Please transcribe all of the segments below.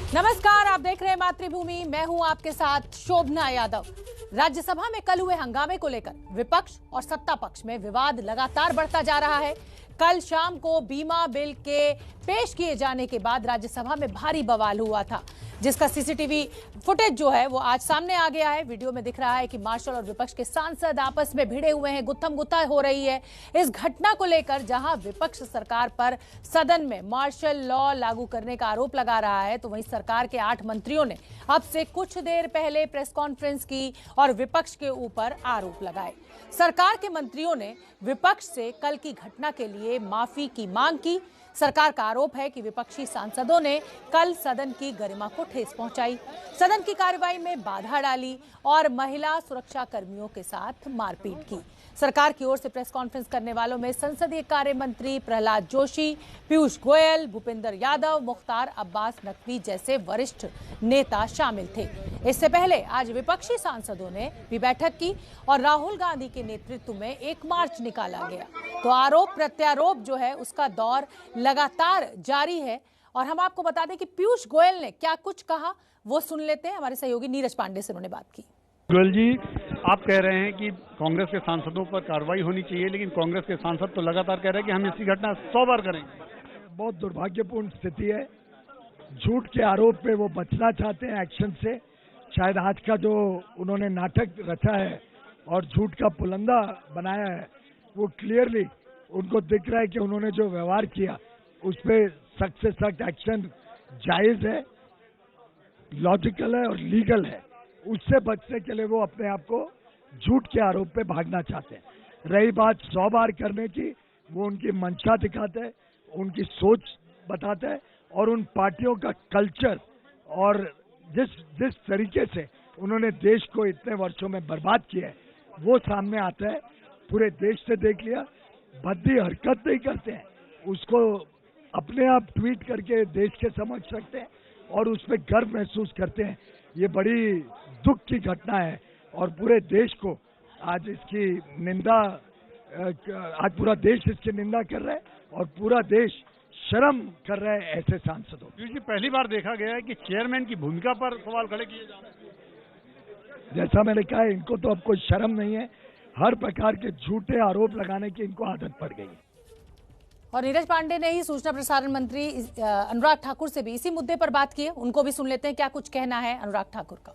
नमस्कार, आप देख रहे हैं मातृभूमि। मैं हूं आपके साथ शोभना यादव। राज्यसभा में कल हुए हंगामे को लेकर विपक्ष और सत्ता पक्ष में विवाद लगातार बढ़ता जा रहा है। कल शाम को बीमा बिल के पेश किए जाने के बाद राज्यसभा में भारी बवाल हुआ था, जिसका सीसीटीवी फुटेज जो है वो आज सामने आ गया है। वीडियो में दिख रहा है कि मार्शल और विपक्ष के सांसद आपस में भिड़े हुए हैं, गुत्थम गुत्था हो रही है। इस घटना को लेकर जहां विपक्ष सरकार पर सदन में मार्शल लॉ लागू करने का आरोप लगा रहा है, तो वहीं सरकार के 8 मंत्रियों ने अब से कुछ देर पहले प्रेस कॉन्फ्रेंस की और विपक्ष के ऊपर आरोप लगाए। सरकार के मंत्रियों ने विपक्ष से कल की घटना के लिए माफी की मांग की। सरकार का आरोप है कि विपक्षी सांसदों ने कल सदन की गरिमा को ठेस पहुंचाई, सदन की कार्रवाई में बाधा डाली और महिला सुरक्षा कर्मियों के साथ मारपीट की। सरकार की ओर से प्रेस कॉन्फ्रेंस करने वालों में संसदीय कार्य मंत्री प्रहलाद जोशी, पीयूष गोयल, भूपेंद्र यादव, मुख्तार अब्बास नकवी जैसे वरिष्ठ नेता शामिल थे। इससे पहले आज विपक्षी सांसदों ने भी बैठक की और राहुल गांधी के नेतृत्व में एक मार्च निकाला गया। तो आरोप प्रत्यारोप जो है उसका दौर लगातार जारी है। और हम आपको बता दें कि पीयूष गोयल ने क्या कुछ कहा, वो सुन लेते हैं। हमारे सहयोगी नीरज पांडे से उन्होंने बात की। गोयल जी, आप कह रहे हैं कि कांग्रेस के सांसदों पर कार्रवाई होनी चाहिए, लेकिन कांग्रेस के सांसद तो लगातार कह रहे हैं कि हम इसी घटना 100 बार करेंगे। बहुत दुर्भाग्यपूर्ण स्थिति है। झूठ के आरोप पे वो बचना चाहते हैं एक्शन से। शायद आज का जो उन्होंने नाटक रचा है और झूठ का पुलंदा बनाया है, वो क्लियरली उनको दिख रहा है कि उन्होंने जो व्यवहार किया उस पर सख्त से सख्त एक्शन जायज है, लॉजिकल है और लीगल है। उससे बचने के लिए वो अपने आप को झूठ के आरोप पे भागना चाहते हैं। रही बात 100 बार करने की, वो उनकी मंशा दिखाते हैं, उनकी सोच बताते हैं और उन पार्टियों का कल्चर और जिस तरीके से उन्होंने देश को इतने वर्षों में बर्बाद किया है वो सामने आता है। पूरे देश से देख लिया, भद्दी हरकत नहीं करते हैं, उसको अपने आप ट्वीट करके देश के समक्ष रखते हैं और उसमें गर्व महसूस करते हैं। ये बड़ी दुख की घटना है और पूरे देश को आज इसकी निंदा, आज पूरा देश इसकी निंदा कर रहा है और पूरा देश शर्म कर रहा है ऐसे सांसदों। क्योंकि पहली बार देखा गया है कि चेयरमैन की भूमिका पर सवाल खड़े किए जा रहे हैं। जैसा मैंने कहा, इनको तो अब कोई शर्म नहीं है। हर प्रकार के झूठे आरोप लगाने की इनको आदत पड़ गई है। और नीरज पांडे ने ही सूचना प्रसारण मंत्री अनुराग ठाकुर से भी इसी मुद्दे पर बात की है। उनको भी सुन लेते हैं क्या कुछ कहना है अनुराग ठाकुर का।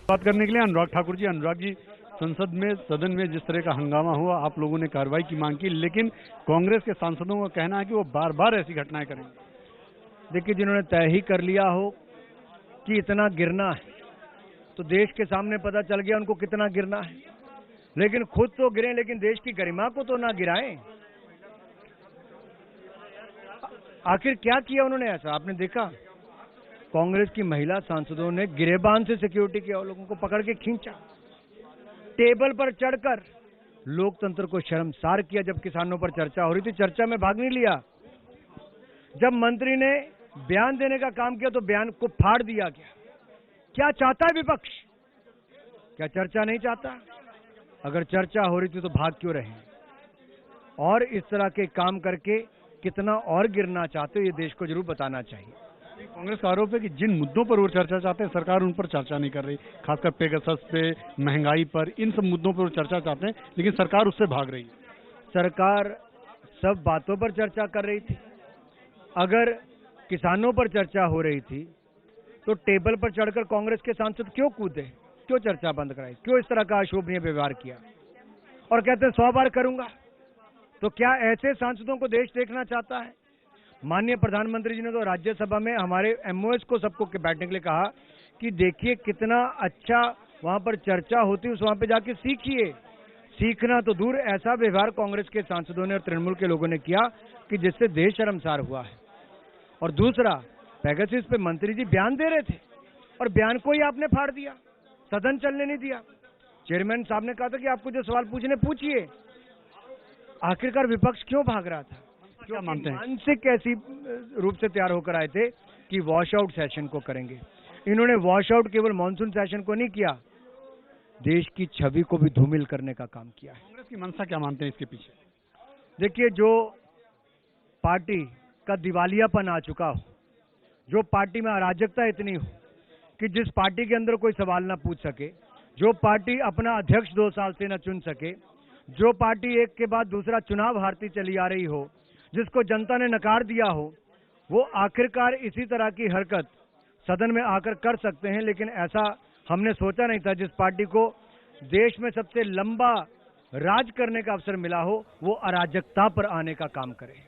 बात करने के लिए अनुराग ठाकुर जी। अनुराग जी, संसद में, सदन में जिस तरह का हंगामा हुआ, आप लोगों ने कार्रवाई की मांग की, लेकिन कांग्रेस के सांसदों का कहना है कि वो बार बार ऐसी घटनाएं करेंगे। देखिए, जिन्होंने तय ही कर लिया हो कि इतना गिरना है, तो देश के सामने पता चल गया उनको कितना गिरना है। लेकिन खुद तो गिरे, लेकिन देश की गरिमा को तो ना गिराएं। आखिर क्या किया उन्होंने ऐसा, आपने देखा? कांग्रेस की महिला सांसदों ने गिरेबान से सिक्योरिटी के लोगों को पकड़ के खींचा, टेबल पर चढ़कर लोकतंत्र को शर्मसार किया। जब किसानों पर चर्चा हो रही थी, चर्चा में भाग नहीं लिया। जब मंत्री ने बयान देने का काम किया तो बयान को फाड़ दिया गया। क्या चाहता है विपक्ष? क्या चर्चा नहीं चाहता? अगर चर्चा हो रही थी तो भाग क्यों रहे? और इस तरह के काम करके कितना और गिरना चाहते हो, ये देश को जरूर बताना चाहिए। कांग्रेस का आरोप है कि जिन मुद्दों पर वो चर्चा चाहते हैं, सरकार उन पर चर्चा नहीं कर रही। खासकर पेगासस पे, महंगाई पर, इन सब मुद्दों पर वो चर्चा चाहते हैं, लेकिन सरकार उससे भाग रही है। सरकार सब बातों पर चर्चा कर रही थी। अगर किसानों पर चर्चा हो रही थी तो टेबल पर चढ़कर कांग्रेस के सांसद क्यों कूदे, क्यों चर्चा बंद कराई, क्यों इस तरह का अशोभनीय व्यवहार किया? और कहते हैं 100 बार करूंगा। तो क्या ऐसे सांसदों को देश देखना चाहता है? माननीय प्रधानमंत्री जी ने तो राज्यसभा में हमारे एमओएस को सबको बैठने के लिए कहा कि देखिए कितना अच्छा वहां पर चर्चा होती है, उस वहां पे जाके सीखिए। सीखना तो दूर, ऐसा व्यवहार कांग्रेस के सांसदों ने और तृणमूल के लोगों ने किया कि जिससे देश शर्मसार हुआ है। और दूसरा, पेगासस पे मंत्री जी बयान दे रहे थे और बयान को ही आपने फाड़ दिया, सदन चलने नहीं दिया। चेयरमैन साहब ने कहा था कि आपको जो सवाल पूछने पूछिए। आखिरकार विपक्ष क्यों भाग रहा था? क्या मानते हैं? मानसिक ऐसी रूप से तैयार होकर आए थे कि वॉश आउट सेशन को करेंगे। इन्होंने वॉश आउट केवल मॉनसून सेशन को नहीं किया, देश की छवि को भी धूमिल करने का काम किया है। कांग्रेस की मंशा क्या मानते हैं इसके पीछे? देखिए, जो पार्टी का दिवालियापन आ चुका हो, जो पार्टी में अराजकता इतनी हो कि जिस पार्टी के अंदर कोई सवाल ना पूछ सके, जो पार्टी अपना अध्यक्ष 2 साल से न चुन सके, जो पार्टी एक के बाद दूसरा चुनाव हारती चली आ रही हो, जिसको जनता ने नकार दिया हो, वो आखिरकार इसी तरह की हरकत सदन में आकर कर सकते हैं। लेकिन ऐसा हमने सोचा नहीं था। जिस पार्टी को देश में सबसे लंबा राज करने का अवसर मिला हो, वो अराजकता पर आने का काम करे।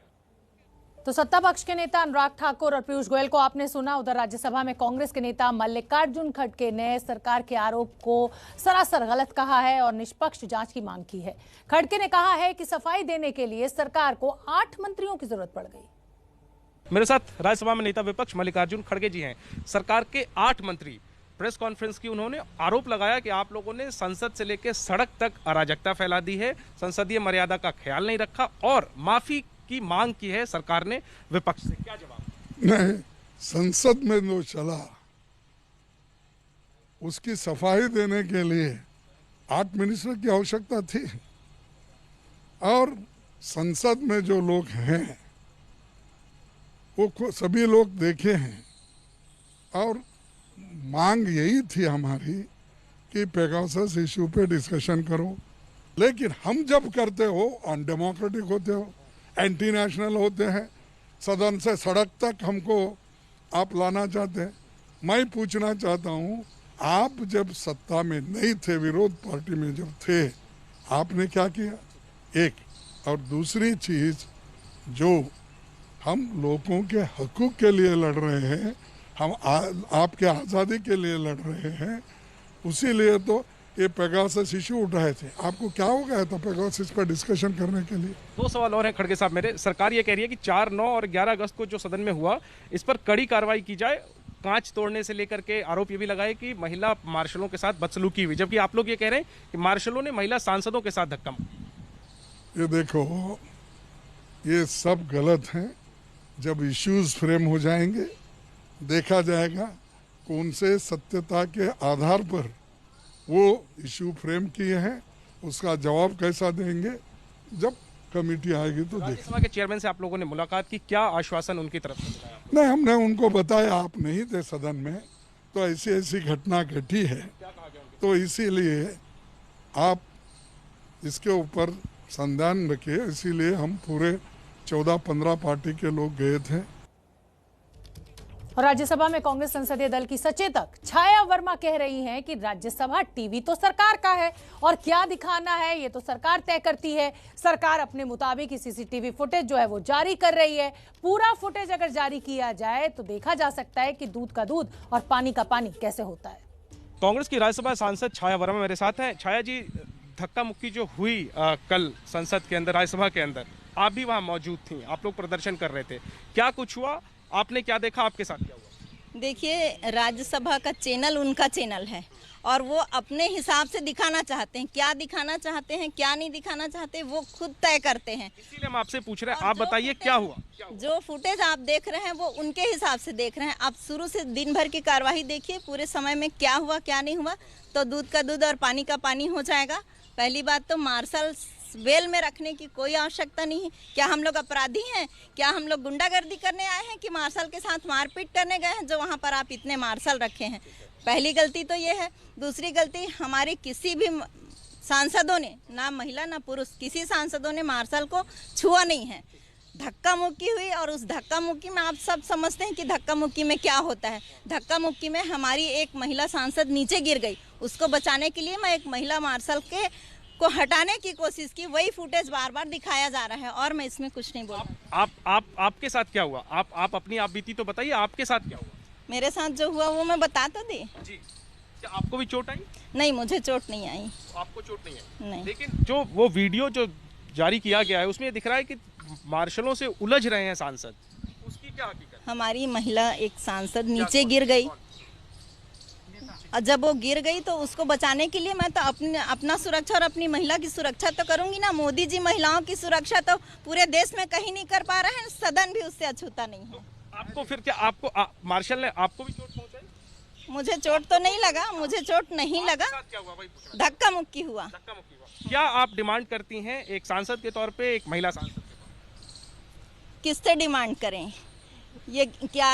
तो सत्ता पक्ष के नेता अनुराग ठाकुर और पीयूष गोयल को आपने सुना। उधर राज्यसभा में कांग्रेस के नेता मल्लिकार्जुन खड़गे ने सरकार के आरोप को सरासर गलत कहा है और निष्पक्ष जांच की मांग की है। खड़गे ने कहा है कि सफाई देने के लिए सरकार को 8 मंत्रियों की जरूरत पड़ गई। मेरे साथ राज्यसभा में नेता विपक्ष मल्लिकार्जुन खड़गे जी हैं। सरकार के 8 मंत्री प्रेस कॉन्फ्रेंस की, उन्होंने आरोप लगाया कि आप लोगों ने संसद से लेकर सड़क तक अराजकता फैला दी है, संसदीय मर्यादा का ख्याल नहीं रखा और माफी की मांग की है सरकार ने विपक्ष से। क्या जवाब? नहीं, संसद में जो चला उसकी सफाई देने के लिए 8 मिनिस्टर की आवश्यकता थी और संसद में जो लोग हैं वो सभी लोग देखे हैं और मांग यही थी हमारी कि पेगासस इश्यू पे डिस्कशन करो। लेकिन हम जब करते हो अनडेमोक्रेटिक होते हो, एंटी नेशनल होते हैं, सदन से सड़क तक हमको आप लाना चाहते हैं। मैं पूछना चाहता हूं, आप जब सत्ता में नहीं थे, विरोध पार्टी में जब थे, आपने क्या किया? एक और दूसरी चीज, जो हम लोगों के हकूक के लिए लड़ रहे हैं, हम आपके आज़ादी के लिए लड़ रहे हैं, उसी लिए तो ये पेगासस इशू उठाए थे। आपको क्या हो गया था पेगासस पर डिस्कशन करने के लिए? 2 सवाल और हैं खड़गे साहब मेरे। सरकार ये कह रही है कि 4, 9 और 11 अगस्त को जो सदन में हुआ, इस पर कड़ी कार्रवाई की जाए। कांच तोड़ने से लेकर के आरोप ये भी लगाए कि महिला मार्शलों के साथ बदसलूकी हुई, जबकि आप लोग ये कह रहे हैं कि मार्शलों ने महिला सांसदों के साथ धक्का मारा। ये देखो, ये सब गलत है। जब इश्यूज फ्रेम हो जाएंगे, देखा जाएगा कौन से सत्यता के आधार पर वो इशू फ्रेम किए हैं, उसका जवाब कैसा देंगे जब कमेटी आएगी तो देखेंगे। राज्यसभा के चेयरमैन से आप लोगों ने मुलाकात की, क्या आश्वासन उनकी तरफ से मिला? नहीं, हमने उनको बताया आप नहीं थे सदन में, तो ऐसी ऐसी घटना घटी है, तो इसीलिए आप इसके ऊपर संज्ञान रखिए। इसीलिए हम पूरे 14-15 पार्टी के लोग गए थे। और राज्यसभा में कांग्रेस संसदीय दल की सचेतक छाया वर्मा कह रही हैं कि राज्यसभा टीवी तो सरकार का है और क्या दिखाना है ये तो सरकार तय करती है। सरकार अपने मुताबिक सीसीटीवी फुटेज जो है वो जारी कर रही है। पूरा फुटेज अगर जारी किया जाए तो देखा जा सकता है कि दूध का दूध और पानी का पानी कैसे होता है। कांग्रेस की राज्यसभा सांसद छाया वर्मा मेरे साथ हैं। छाया जी, धक्का मुक्की जो हुई कल संसद के अंदर, राज्यसभा के अंदर, आप भी वहां मौजूद थी, आप लोग प्रदर्शन कर रहे थे, क्या कुछ हुआ? आपने क्या देखा? आपके साथ क्या हुआ? देखिए, राज्यसभा का चैनल उनका चैनल है और वो अपने हिसाब से दिखाना चाहते हैं। क्या दिखाना चाहते हैं, क्या नहीं दिखाना चाहते, वो खुद तय करते हैं। इसीलिए हम आपसे पूछ रहे हैं, आप बताइए क्या हुआ? जो फुटेज आप देख रहे हैं वो उनके हिसाब से देख रहे हैं। आप शुरू से दिन भर की कार्यवाही देखिए, पूरे समय में क्या हुआ क्या नहीं हुआ, तो दूध का दूध और पानी का पानी हो जाएगा। पहली बात तो मार्शल वेल में रखने की कोई आवश्यकता नहीं है। क्या हम लोग अपराधी हैं? क्या हम लोग गुंडागर्दी करने आए हैं कि मार्शल के साथ मारपीट करने गए हैं जो वहाँ पर आप इतने मार्शल रखे हैं? पहली गलती तो ये है। दूसरी गलती, हमारी किसी भी सांसदों ने, ना महिला ना पुरुष, किसी सांसदों ने मार्शल को छुआ नहीं है। धक्का मुक्की हुई और उस धक्का मुक्की में आप सब समझते हैं कि धक्का मुक्की में क्या होता है। धक्का मुक्की में हमारी एक महिला सांसद नीचे गिर गई, उसको बचाने के लिए मैं एक महिला मार्शल को हटाने की कोशिश की। वही फुटेज बार बार दिखाया जा रहा है और मैं इसमें कुछ नहीं बोल। आपके साथ क्या हुआ? आप अपनी आप बीती तो बताइए, आपके साथ क्या हुआ? मेरे साथ जो हुआ वो मैं बता तो दी जी। क्या आपको भी चोट आई? नहीं, मुझे चोट नहीं आई। आपको चोट नहीं आई? नहीं। लेकिन जो वो वीडियो जो जारी किया गया है उसमें दिख रहा है कि मार्शलों से उलझ रहे हैं सांसद, उसकी क्या हकीकत? हमारी महिला एक सांसद नीचे गिर गई और जब वो गिर गई तो उसको बचाने के लिए मैं तो अपना सुरक्षा और अपनी महिला की सुरक्षा तो करूंगी ना। मोदी जी महिलाओं की सुरक्षा तो पूरे देश में कहीं नहीं कर पा रहे हैं, सदन भी उससे अछूता नहीं है। तो आपको फिर क्या, आपको मार्शल ने आपको भी चोट पहुंचाई? मुझे चोट तो नहीं लगा, मुझे चोट नहीं लगा। क्या हुआ वही पूछ रहा? धक्का मुक्की हुआ। धक्का मुक्की हुआ। क्या आप डिमांड करती हैं एक सांसद के तौर पे, एक महिला सांसद? किससे डिमांड करें? ये क्या